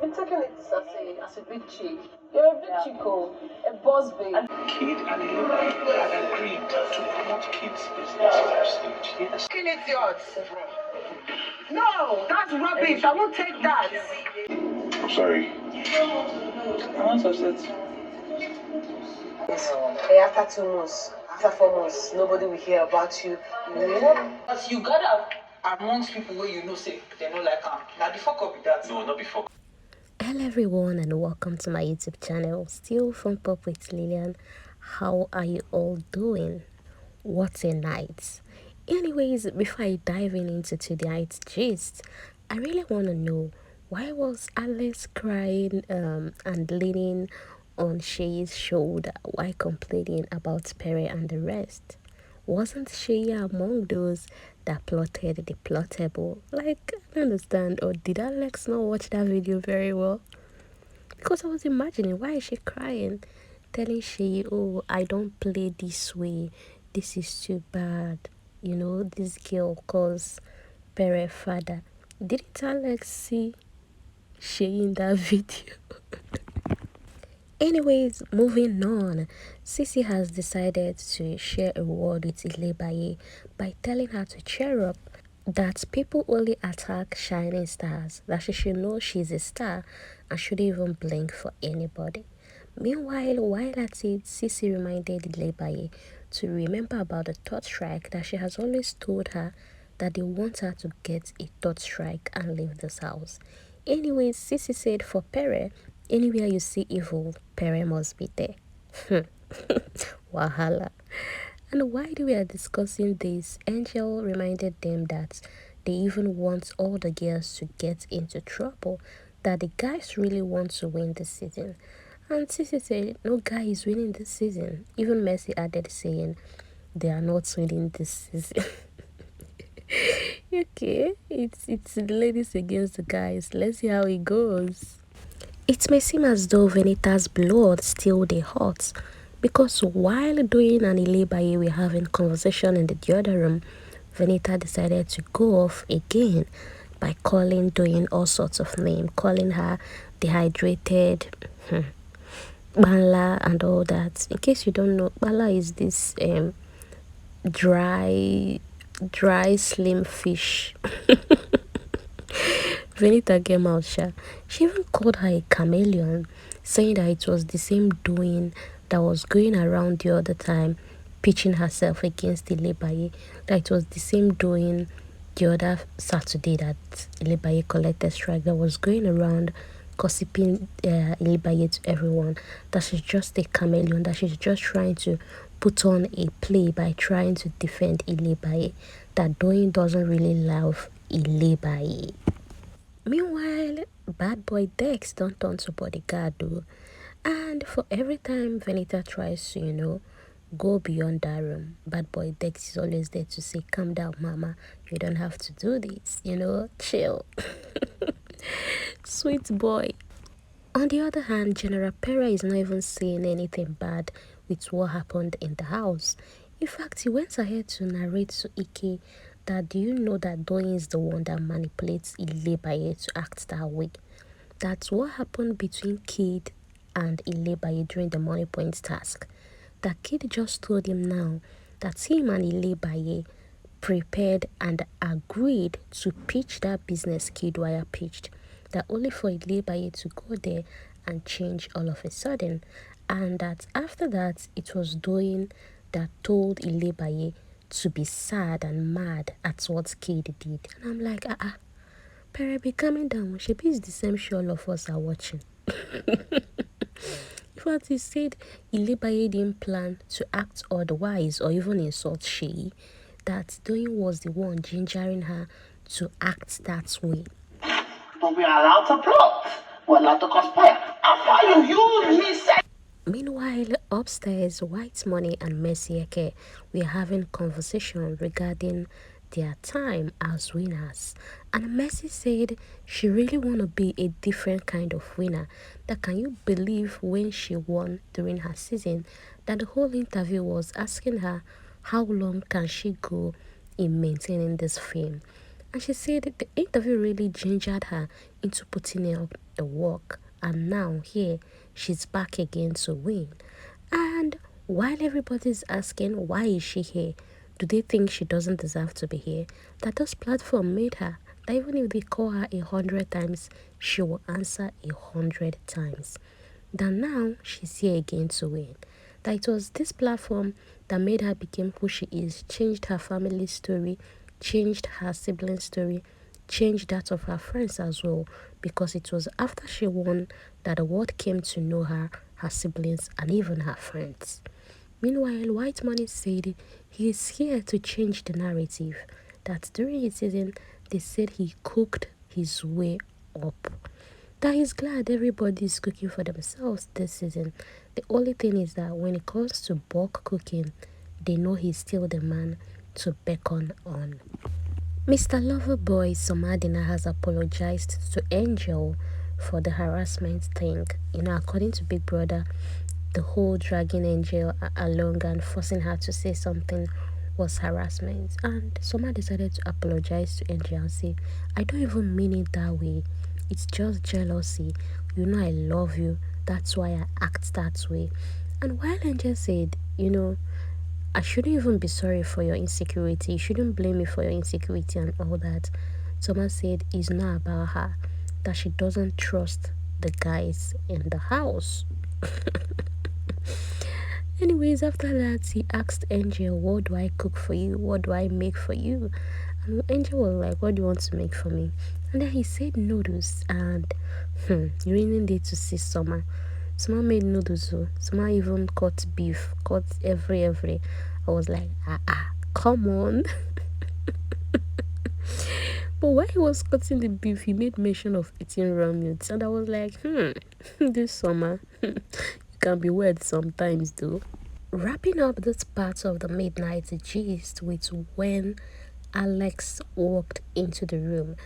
You're taking it as a big chick. You're a big chico, a boss babe. Kid and Ilebaye had agreed to promote Kid's business upstage. Yes. Taking it yours. No, that's rubbish. I won't take that. I'm sorry. I'm not upset. Hey, after 2 months, after 4 months, nobody will hear about you. But you gather amongst people where you know say they know like now the fuck up with that. No, not before. Hello everyone and welcome to my YouTube channel. Still from Pop with Lillian. How are you all doing? What a night. Anyways, before I dive into tonight's gist, I really want to know, why was Alex crying and leaning on Shay's shoulder while complaining about Pere and the rest? Wasn't she among those that plotted the plottable? Like, I don't understand. Or did Alex not watch that video very well? Because I was imagining, why is she crying? Telling she, oh, I don't play this way. This is too bad. You know, this girl calls Pere father. Didn't Alex see she in that video? Anyways, moving on, CeCe has decided to share a word with Ilebaye by telling her to cheer up, that people only attack shining stars, that she should know she's a star and shouldn't even blink for anybody. Meanwhile, while at it, CeCe reminded Ilebaye to remember about the third strike, that she has always told her that they want her to get a third strike and leave this house. Anyways, CeCe said for Pere, anywhere you see evil, Pere must be there. Wahala. And while we are discussing this, Angel reminded them that they even want all the girls to get into trouble, that the guys really want to win this season. And CeCe said, no guy is winning this season. Even Mercy added saying, they are not winning this season. Okay, it's the ladies against the guys. Let's see how it goes. It may seem as though Venita's blood still dey hot, because while doing an Ilebaye we're having conversation in the other room, Venita decided to go off again by doing all sorts of names, calling her dehydrated, Bala and all that. In case you don't know, Bala is this dry slim fish. Venita came out sha. She even called her a chameleon, saying that it was the same doing that was going around the other time, pitching herself against Ilebaye, that it was the same doing the other Saturday that Ilebaye collected strike, that was going around gossiping Ilebaye to everyone, that she's just a chameleon, that she's just trying to put on a play by trying to defend Ilebaye, that Doyin doesn't really love Ilebaye. Meanwhile, bad boy Dex don't turn to bodyguard though. And for every time Venita tries to, go beyond that room, bad boy Dex is always there to say, calm down, mama. You don't have to do this, chill. Sweet boy. On the other hand, General Pere is not even saying anything bad with what happened in the house. In fact, he went ahead to narrate to Ike that, do you know that Doyin is the one that manipulates Ilebaye to act that way? That's what happened between Kid and Ilebaye during the money points task. That Kid just told him now that him and Ilebaye prepared and agreed to pitch that business Kid Wire pitched, that only for Ilebaye to go there and change all of a sudden, and that after that it was Doyin that told Ilebaye to be sad and mad at what Kid did. And I'm like, Pere, be coming down. Shebi is the same show all of us are watching. In fact, he said Ilebaye didn't plan to act otherwise or even insult Shay, that Doyin was the one gingering her to act that way. But we are allowed to plot. We're allowed to conspire. How far you use me, say? Meanwhile, upstairs, White Money and Mercy Eke were having conversation regarding their time as winners. And Mercy said she really want to be a different kind of winner. That, can you believe when she won during her season, that the whole interview was asking her how long can she go in maintaining this fame. And she said the interview really gingered her into putting in the work. And now here she's back again to win. And while everybody's asking why is she here, do they think she doesn't deserve to be here? That this platform made her. That even if they call her 100 times, she will answer 100 times. That now she's here again to win. That it was this platform that made her become who she is, changed her family story, changed her sibling story, changed that of her friends as well. Because it was after she won that the world came to know her siblings, and even her friends. Meanwhile, White Money said he is here to change the narrative. That during his season, they said he cooked his way up. That he's glad everybody is cooking for themselves this season. The only thing is that when it comes to bulk cooking, they know he's still the man to beckon on. Mr. Loverboy Somadina has apologized to Angel for the harassment thing. According to Big Brother, the whole dragging Angel along and forcing her to say something was harassment. And Soma decided to apologize to Angel and say, I don't even mean it that way. It's just jealousy. I love you. That's why I act that way. And while Angel said, I shouldn't even be sorry for your insecurity. You shouldn't blame me for your insecurity and all that. Thomas said it's not about her, that she doesn't trust the guys in the house. Anyways, after that, he asked Angel, what do I cook for you? What do I make for you? And Angel was like, what do you want to make for me? And then he said noodles. And you really need to see Summer. Summer made noodles. Summer even cut beef, cut every. I was like, come on. But while he was cutting the beef, he made mention of eating raw meat. And I was like, this Summer, you can be weird sometimes though. Wrapping up this part of the midnight gist with when Alex walked into the room,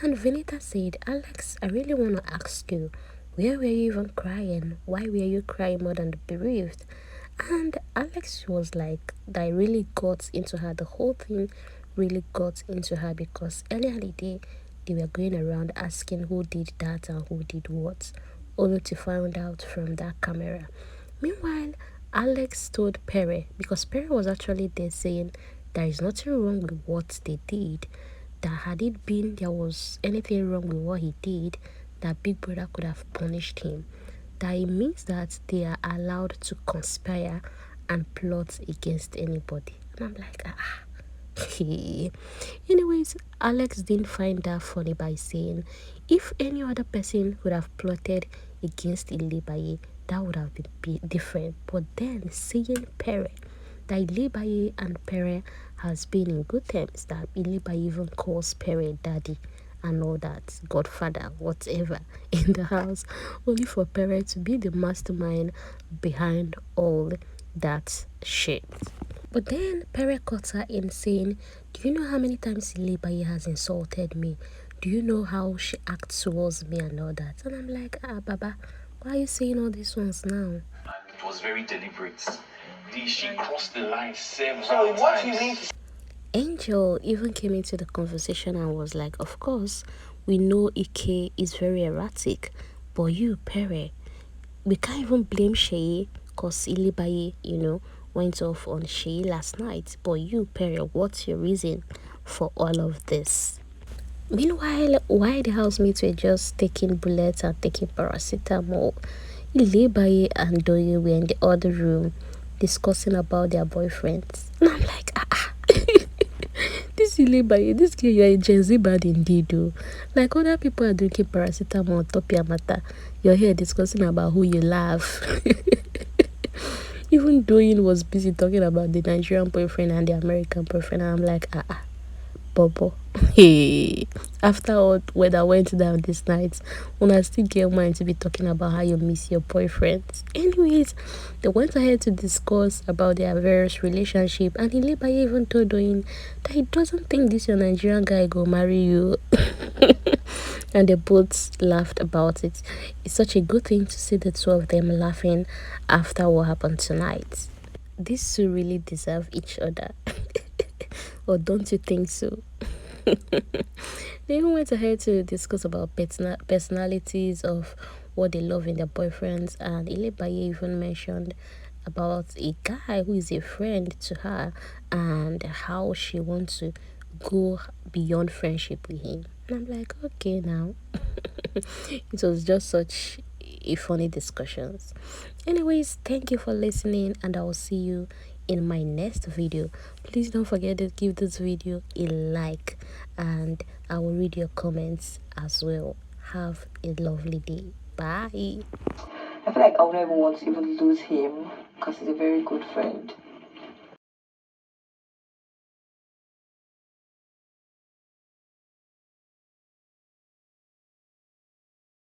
and Venita said, Alex, I really want to ask you, where were you even crying? Why were you crying more than the bereaved? And Alex was like, that really got into her. The whole thing really got into her because earlier in the day, they were going around asking who did that and who did what, only to find out from that camera. Meanwhile, Alex told Pere, because Pere was actually there saying there is nothing wrong with what they did, that had it been there was anything wrong with what he did, that Big Brother could have punished him. That it means that they are allowed to conspire and plot against anybody. And I'm like, Anyways, Alex didn't find that funny by saying, if any other person would have plotted against Ilebaye, that would have been different. But then saying Pere, that Ilebaye and Pere has been in good terms, that Ilebaye even calls Pere daddy and all that, godfather, whatever, in the house, only for Pere to be the mastermind behind all that shit. But then Pere caught her in saying, do you know how many times Ilebaye has insulted me? Do you know how she acts towards me and all that? And I'm like, Baba, why are you saying all these ones now? And it was very deliberate. She crossed the line several times. What you mean? Angel even came into the conversation and was like, of course, we know Ike is very erratic, but you, Pere, we can't even blame Shei because Ilebaye, went off on Shei last night. But you, Pere, what's your reason for all of this? Meanwhile, while the housemates were just taking bullets and taking paracetamol, Ilebaye and Doye were in the other room discussing about their boyfriends. And I'm like, this Ilebaye, this girl, you're a Gen Z bad indeed, though. Like other people are drinking paracetamol on top your matter, you're here discussing about who you love. Even Doyin was busy talking about the Nigerian boyfriend and the American boyfriend. And I'm like, Bobo. Hey, after all weather went down this night, when I still get mind to be talking about how you miss your boyfriend. Anyways, they went ahead to discuss about their various relationship, and Ilebaye even told Doyin that he doesn't think this your Nigerian guy go marry you. And they both laughed about it. It's such a good thing to see the two of them laughing after what happened tonight. These two really deserve each other. Or don't you think so? They even went ahead to discuss about personalities of what they love in their boyfriends, and Ilebaye even mentioned about a guy who is a friend to her and how she wants to go beyond friendship with him. And I'm like, okay, now. It was just such a funny discussions. Anyways, thank you for listening, and I will see you in my next video. Please don't forget to give this video a like, and I will read your comments as well. Have a lovely day. Bye. I feel like I would never want to even lose him because he's a very good friend.